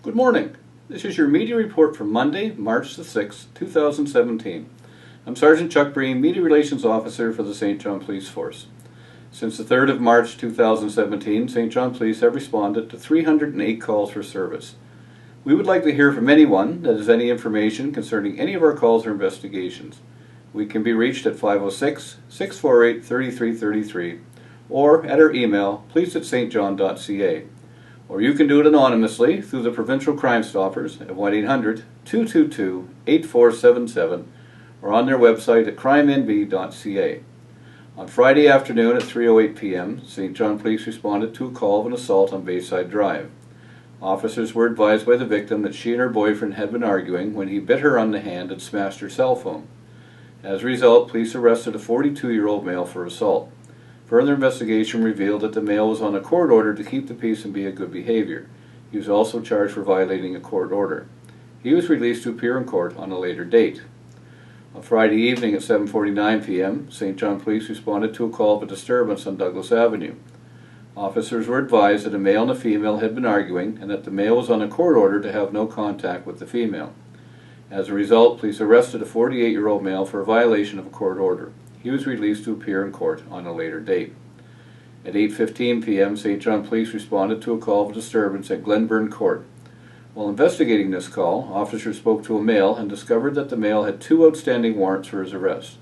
Good morning. This is your media report for Monday, March the 6th, 2017. I'm Sergeant Chuck Breen, Media Relations Officer for the St. John Police Force. Since the 3rd of March 2017, St. John Police have responded to 308 calls for service. We would like to hear from anyone that has any information concerning any of our calls or investigations. We can be reached at 506-648-3333 or at our email, police@stjohn.ca. Or you can do it anonymously through the Provincial Crime Stoppers at 1-800-222-8477 or on their website at crimenb.ca. On Friday afternoon at 3:08 p.m., St. John Police responded to a call of an assault on Bayside Drive. Officers were advised by the victim that she and her boyfriend had been arguing when he bit her on the hand and smashed her cell phone. As a result, police arrested a 42-year-old male for assault. Further investigation revealed that the male was on a court order to keep the peace and be a good behavior. He was also charged for violating a court order. He was released to appear in court on a later date. On Friday evening at 7:49 p.m., St. John Police responded to a call of a disturbance on Douglas Avenue. Officers were advised that a male and a female had been arguing and that the male was on a court order to have no contact with the female. As a result, police arrested a 48-year-old male for a violation of a court order. He was released to appear in court on a later date. At 8:15 p.m., St. John Police responded to a call of a disturbance at Glenburn Court. While investigating this call, officers spoke to a male and discovered that the male had 2 outstanding warrants for his arrest.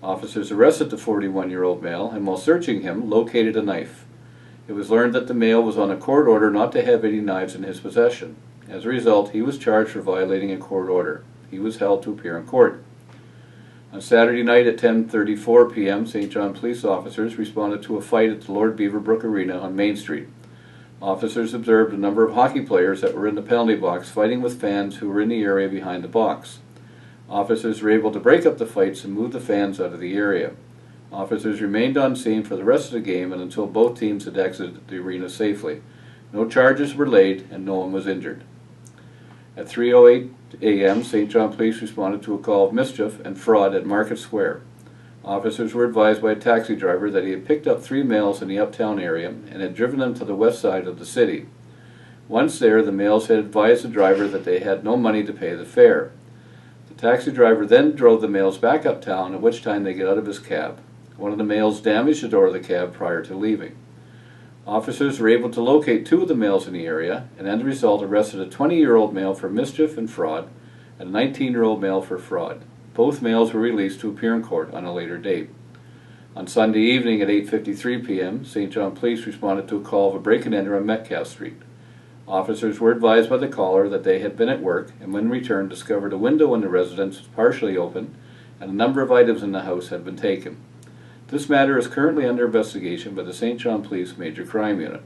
Officers arrested the 41-year-old male and, while searching him, located a knife. It was learned that the male was on a court order not to have any knives in his possession. As a result, he was charged for violating a court order. He was held to appear in court. On Saturday night at 10:34 p.m., St. John Police officers responded to a fight at the Lord Beaverbrook Arena on Main Street. Officers observed a number of hockey players that were in the penalty box fighting with fans who were in the area behind the box. Officers were able to break up the fights and move the fans out of the area. Officers remained on scene for the rest of the game and until both teams had exited the arena safely. No charges were laid and no one was injured. At 3:08 a.m., St. John Police responded to a call of mischief and fraud at Market Square. Officers were advised by a taxi driver that he had picked up 3 males in the uptown area and had driven them to the west side of the city. Once there, the males had advised the driver that they had no money to pay the fare. The taxi driver then drove the males back uptown, at which time they got out of his cab. One of the males damaged the door of the cab prior to leaving. Officers were able to locate 2 of the males in the area and as a result arrested a 20-year-old male for mischief and fraud and a 19-year-old male for fraud. Both males were released to appear in court on a later date. On Sunday evening at 8:53 p.m., St. John Police responded to a call of a break-and-enter on Metcalfe Street. Officers were advised by the caller that they had been at work and when returned discovered a window in the residence was partially open and a number of items in the house had been taken. This matter is currently under investigation by the St. John Police Major Crime Unit.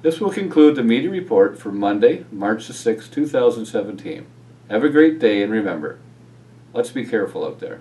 This will conclude the media report for Monday, March the 6th, 2017. Have a great day and remember, let's be careful out there.